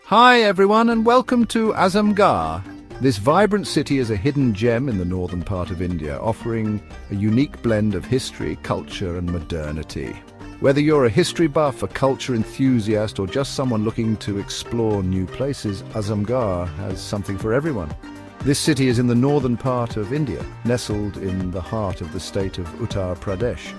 Hi everyone and welcome to Azamgarh. This vibrant city is a hidden gem in the northern part of India, offering a unique blend of history, culture and modernity. Whether you're a history buff, a culture enthusiast or just someone looking to explore new places, Azamgarh has something for everyone. This city is in the northern part of India, nestled in the heart of the state of Uttar Pradesh.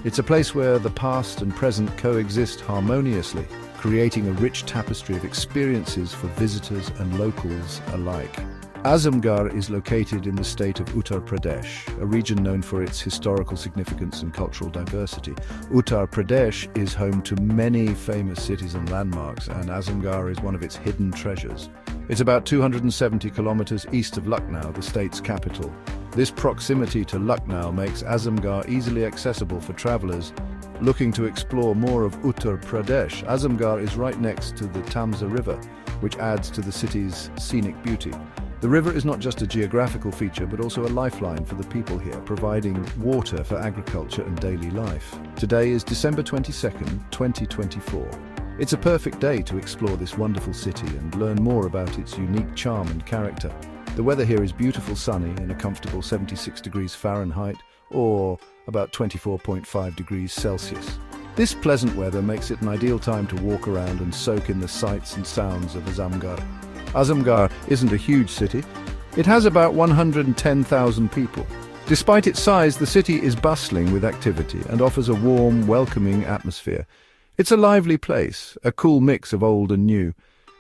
It's a place where the past and present coexist harmoniously, creating a rich tapestry of experiences for visitors and locals alike. Azamgarh is located in the state of Uttar Pradesh, a region known for its historical significance and cultural diversity. Uttar Pradesh is home to many famous cities and landmarks, and Azamgarh is one of its hidden treasures. It's about 270 kilometers east of Lucknow, the state's capital. This proximity to Lucknow makes Azamgarh easily accessible for travelers looking to explore more of Uttar Pradesh. Azamgarh is right next to the Tamsa river, which adds to the city's scenic beauty. The river is not just a geographical feature, but also a lifeline for the people here, providing water for agriculture and daily life. Today is December 22nd, 2024. It's a perfect day to explore this wonderful city and learn more about its unique charm and character. The weather here is beautiful, sunny in a comfortable 76 degrees Fahrenheit or about 24.5 degrees Celsius. This pleasant weather makes it an ideal time to walk around and soak in the sights and sounds of Azamgarh. Azamgarh isn't a huge city. It has about 110,000 people. Despite its size, the city is bustling with activity and offers a warm, welcoming atmosphere. It's a lively place, a cool mix of old and new.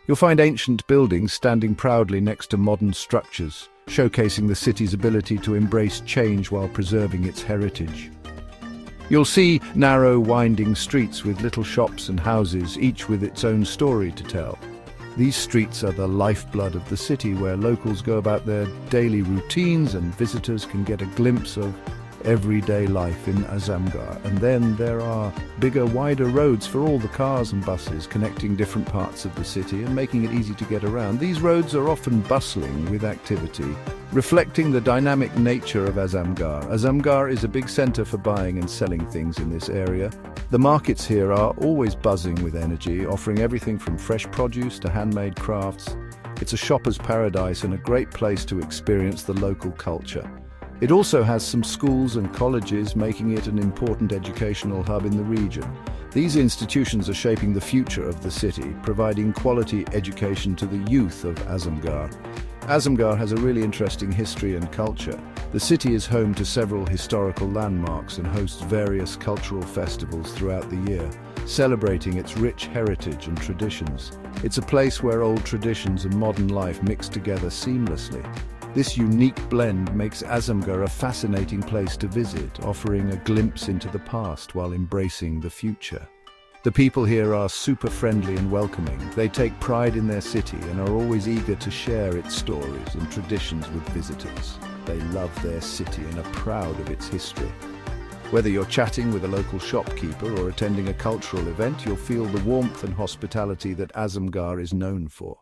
You'll find ancient buildings standing proudly next to modern structures, showcasing the city's ability to embrace change while preserving its heritage. You'll see narrow, winding streets with little shops and houses, each with its own story to tell. These streets are the lifeblood of the city, where locals go about their daily routines and visitors can get a glimpse of everyday life in Azamgarh. And then there are bigger, wider roads for all the cars and buses, connecting different parts of the city and making it easy to get around. These roads are often bustling with activity, reflecting the dynamic nature of Azamgarh. Azamgarh is a big center for buying and selling things in this area. The markets here are always buzzing with energy, offering everything from fresh produce to handmade crafts. It's a shopper's paradise and a great place to experience the local culture. It also has some schools and colleges, making it an important educational hub in the region. These institutions are shaping the future of the city, providing quality education to the youth of Azamgarh. Azamgarh has a really interesting history and culture. The city is home to several historical landmarks and hosts various cultural festivals throughout the year, celebrating its rich heritage and traditions. It's a place where old traditions and modern life mix together seamlessly. This unique blend makes Azamgarh a fascinating place to visit, offering a glimpse into the past while embracing the future. The people here are super friendly and welcoming. They take pride in their city and are always eager to share its stories and traditions with visitors. They love their city and are proud of its history. Whether you're chatting with a local shopkeeper or attending a cultural event, you'll feel the warmth and hospitality that Azamgarh is known for.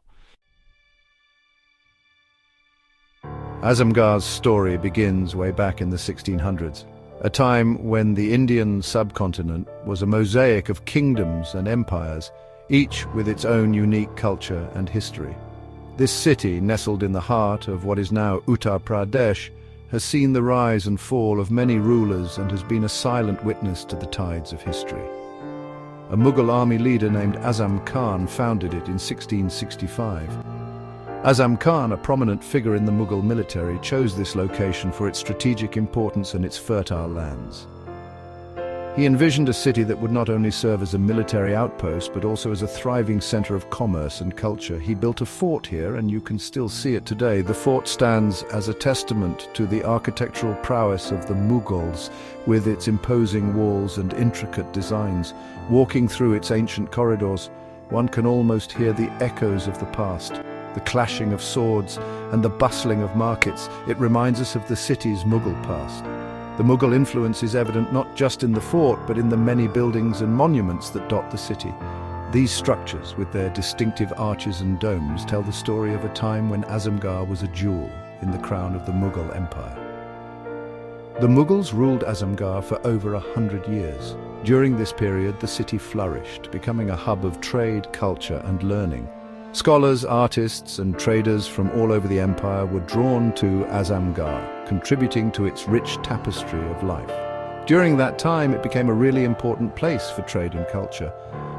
Azamgarh's story begins way back in the 1600s, a time when the Indian subcontinent was a mosaic of kingdoms and empires, each with its own unique culture and history. This city, nestled in the heart of what is now Uttar Pradesh, has seen the rise and fall of many rulers and has been a silent witness to the tides of history. A Mughal army leader named Azam Khan founded it in 1665. Azam Khan, a prominent figure in the Mughal military, chose this location for its strategic importance and its fertile lands. He envisioned a city that would not only serve as a military outpost, but also as a thriving center of commerce and culture. He built a fort here, and you can still see it today. The fort stands as a testament to the architectural prowess of the Mughals, with its imposing walls and intricate designs. Walking through its ancient corridors, one can almost hear the echoes of the past. The clashing of swords and the bustling of markets. It reminds us of the city's Mughal past. The Mughal influence is evident not just in the fort, but in the many buildings and monuments that dot the city. These structures, with their distinctive arches and domes, tell the story of a time when Azamgarh was a jewel in the crown of the Mughal Empire. The Mughals ruled Azamgarh for over 100 years. During this period, the city flourished, becoming a hub of trade, culture and learning. Scholars, artists, and traders from all over the empire were drawn to Azamgarh, contributing to its rich tapestry of life. During that time, it became a really important place for trade and culture.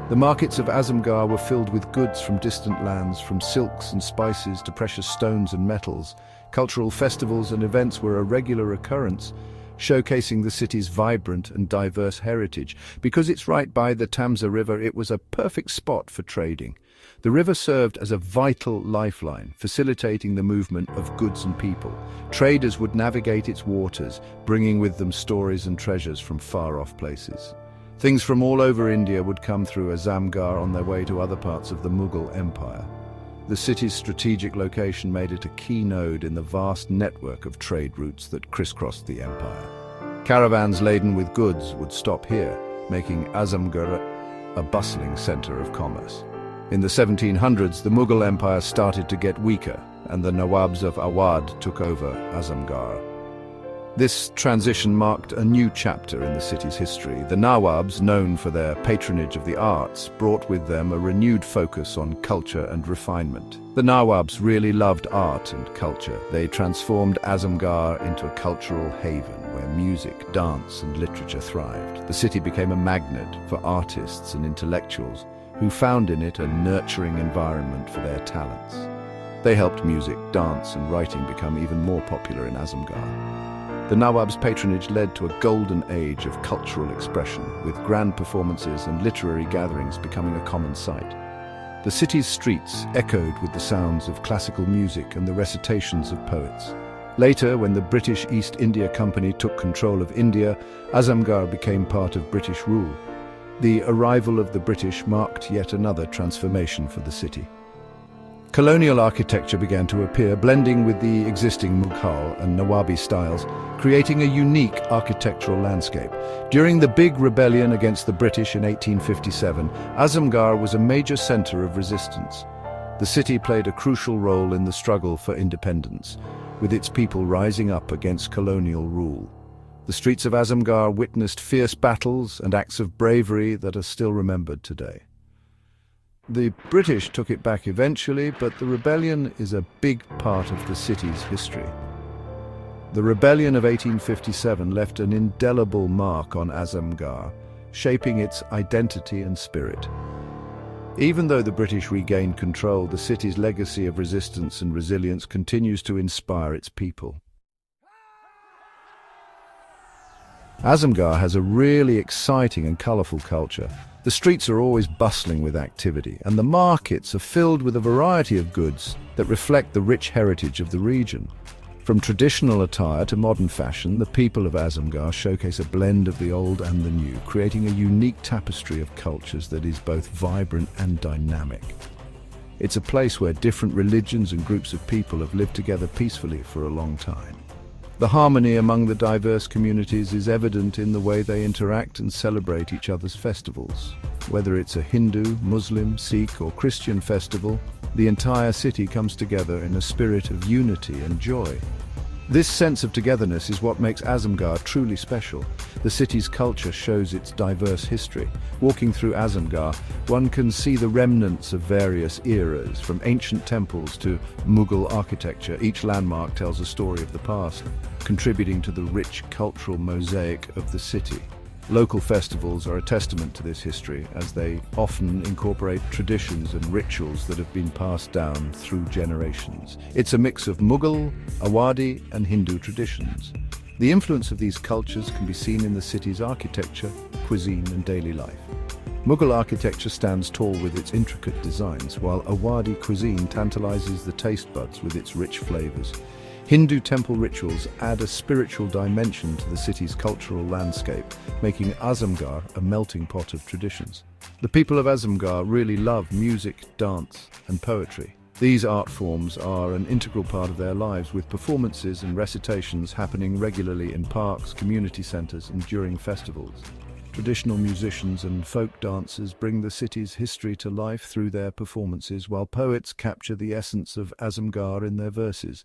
The markets of Azamgarh were filled with goods from distant lands, from silks and spices to precious stones and metals. Cultural festivals and events were a regular occurrence, showcasing the city's vibrant and diverse heritage. Because it's right by the Tamsa River, it was a perfect spot for trading. The river served as a vital lifeline, facilitating the movement of goods and people. Traders would navigate its waters, bringing with them stories and treasures from far-off places. Things from all over India would come through Azamgarh on their way to other parts of the Mughal Empire. The city's strategic location made it a key node in the vast network of trade routes that crisscrossed the empire. Caravans laden with goods would stop here, making Azamgarh a bustling center of commerce. In the 1700s, the Mughal Empire started to get weaker, and the Nawabs of Awadh took over Azamgarh. This transition marked a new chapter in the city's history. The Nawabs, known for their patronage of the arts, brought with them a renewed focus on culture and refinement. The Nawabs really loved art and culture. They transformed Azamgarh into a cultural haven where music, dance, and literature thrived. The city became a magnet for artists and intellectuals who found in it a nurturing environment for their talents. They helped music, dance, and writing become even more popular in Azamgarh. The Nawab's patronage led to a golden age of cultural expression, with grand performances and literary gatherings becoming a common sight. The city's streets echoed with the sounds of classical music and the recitations of poets. Later, when the British East India Company took control of India, Azamgarh became part of British rule. The arrival of the British marked yet another transformation for the city. Colonial architecture began to appear, blending with the existing Mughal and Nawabi styles, creating a unique architectural landscape. During the big rebellion against the British in 1857, Azamgarh was a major center of resistance. The city played a crucial role in the struggle for independence, with its people rising up against colonial rule. The streets of Azamgarh witnessed fierce battles and acts of bravery that are still remembered today. The British took it back eventually, but the rebellion is a big part of the city's history. The rebellion of 1857 left an indelible mark on Azamgarh, shaping its identity and spirit. Even though the British regained control, the city's legacy of resistance and resilience continues to inspire its people. Azamgarh has a really exciting and colourful culture. The streets are always bustling with activity, and the markets are filled with a variety of goods that reflect the rich heritage of the region. From traditional attire to modern fashion, the people of Azamgarh showcase a blend of the old and the new, creating a unique tapestry of cultures that is both vibrant and dynamic. It's a place where different religions and groups of people have lived together peacefully for a long time. The harmony among the diverse communities is evident in the way they interact and celebrate each other's festivals. Whether it's a Hindu, Muslim, Sikh or Christian festival, the entire city comes together in a spirit of unity and joy. This sense of togetherness is what makes Azamgarh truly special. The city's culture shows its diverse history. Walking through Azamgarh, one can see the remnants of various eras, from ancient temples to Mughal architecture. Each landmark tells a story of the past, contributing to the rich cultural mosaic of the city. Local festivals are a testament to this history, as they often incorporate traditions and rituals that have been passed down through generations. It's a mix of Mughal, Awadhi, and Hindu traditions. The influence of these cultures can be seen in the city's architecture, cuisine, and daily life. Mughal architecture stands tall with its intricate designs, while Awadhi cuisine tantalizes the taste buds with its rich flavors. Hindu temple rituals add a spiritual dimension to the city's cultural landscape, making Azamgarh a melting pot of traditions. The people of Azamgarh really love music, dance, and poetry. These art forms are an integral part of their lives, with performances and recitations happening regularly in parks, community centers, and during festivals. Traditional musicians and folk dancers bring the city's history to life through their performances, while poets capture the essence of Azamgarh in their verses.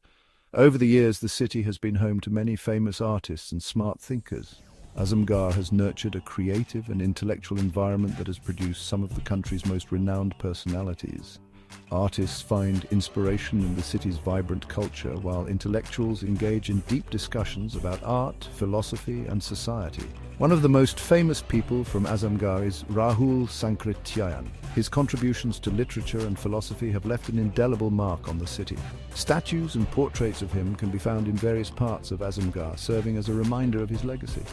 Over the years, the city has been home to many famous artists and smart thinkers. Azamgarh has nurtured a creative and intellectual environment that has produced some of the country's most renowned personalities. Artists find inspiration in the city's vibrant culture, while intellectuals engage in deep discussions about art, philosophy, and society. One of the most famous people from Azamgarh is Rahul Sankrityayan. His contributions to literature and philosophy have left an indelible mark on the city. Statues and portraits of him can be found in various parts of Azamgarh, serving as a reminder of his legacy.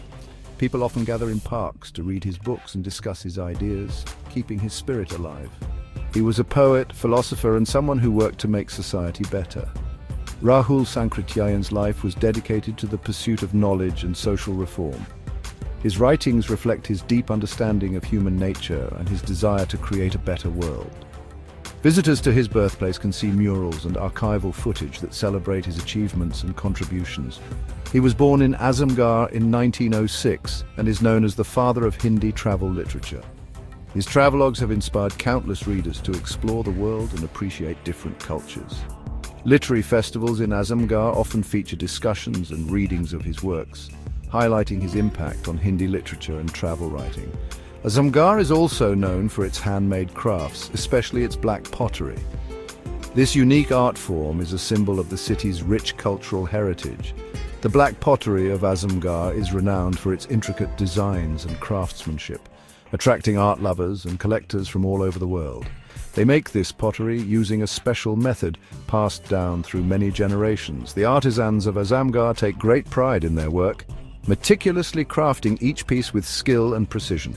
People often gather in parks to read his books and discuss his ideas, keeping his spirit alive. He was a poet, philosopher, and someone who worked to make society better. Rahul Sankrityayan's life was dedicated to the pursuit of knowledge and social reform. His writings reflect his deep understanding of human nature and his desire to create a better world. Visitors to his birthplace can see murals and archival footage that celebrate his achievements and contributions. He was born in Azamgarh in 1906 and is known as the father of Hindi travel literature. His travelogues have inspired countless readers to explore the world and appreciate different cultures. Literary festivals in Azamgarh often feature discussions and readings of his works, highlighting his impact on Hindi literature and travel writing. Azamgarh is also known for its handmade crafts, especially its black pottery. This unique art form is a symbol of the city's rich cultural heritage. The black pottery of Azamgarh is renowned for its intricate designs and craftsmanship, attracting art lovers and collectors from all over the world. They make this pottery using a special method passed down through many generations. The artisans of Azamgarh take great pride in their work, meticulously crafting each piece with skill and precision.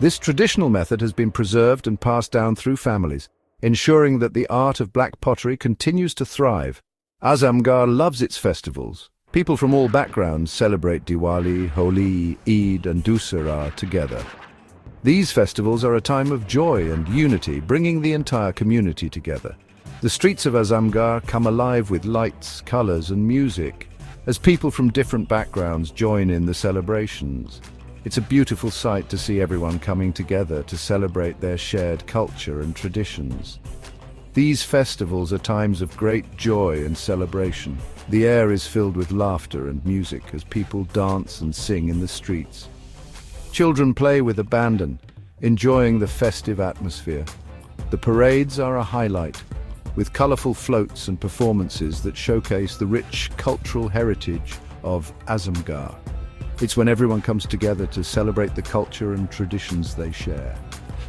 This traditional method has been preserved and passed down through families, ensuring that the art of black pottery continues to thrive. Azamgarh loves its festivals. People from all backgrounds celebrate Diwali, Holi, Eid, and Dussehra together. These festivals are a time of joy and unity, bringing the entire community together. The streets of Azamgarh come alive with lights, colors, and music, as people from different backgrounds join in the celebrations. It's a beautiful sight to see everyone coming together to celebrate their shared culture and traditions. These festivals are times of great joy and celebration. The air is filled with laughter and music as people dance and sing in the streets. Children play with abandon, enjoying the festive atmosphere. The parades are a highlight, with colorful floats and performances that showcase the rich cultural heritage of Azamgarh. It's when everyone comes together to celebrate the culture and traditions they share.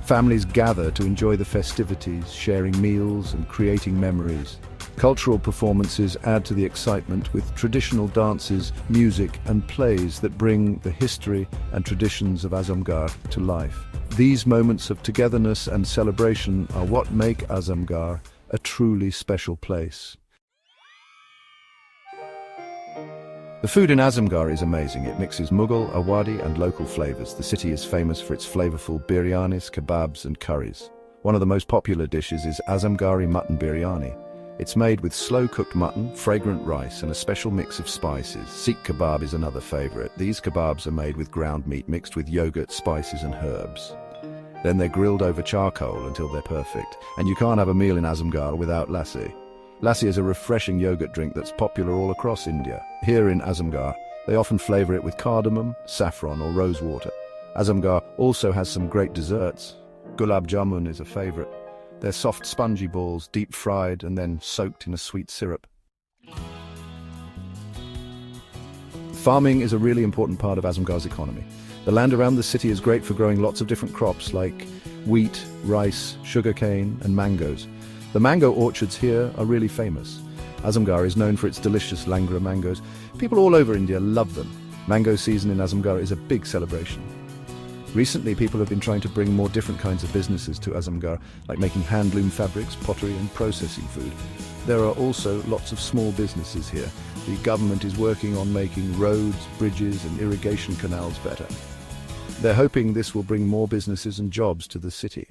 Families gather to enjoy the festivities, sharing meals and creating memories. Cultural performances add to the excitement with traditional dances, music, and plays that bring the history and traditions of Azamgarh to life. These moments of togetherness and celebration are what make Azamgarh a truly special place. The food in Azamgarh is amazing. It mixes Mughal, Awadhi, and local flavors. The city is famous for its flavorful biryanis, kebabs, and curries. One of the most popular dishes is Azamgarhi mutton biryani. It's made with slow-cooked mutton, fragrant rice, and a special mix of spices. Sikh kebab is another favorite. These kebabs are made with ground meat mixed with yogurt, spices, and herbs. Then they're grilled over charcoal until they're perfect. And you can't have a meal in Azamgarh without lassi. Lassi is a refreshing yogurt drink that's popular all across India. Here in Azamgarh, they often flavor it with cardamom, saffron, or rose water. Azamgarh also has some great desserts. Gulab jamun is a favorite. They're soft, spongy balls, deep-fried and then soaked in a sweet syrup. Farming is a really important part of Azamgarh's economy. The land around the city is great for growing lots of different crops like wheat, rice, sugarcane, and mangoes. The mango orchards here are really famous. Azamgarh is known for its delicious Langra mangoes. People all over India love them. Mango season in Azamgarh is a big celebration. Recently, people have been trying to bring more different kinds of businesses to Azamgarh, like making handloom fabrics, pottery, and processing food. There are also lots of small businesses here. The government is working on making roads, bridges, and irrigation canals better. They're hoping this will bring more businesses and jobs to the city.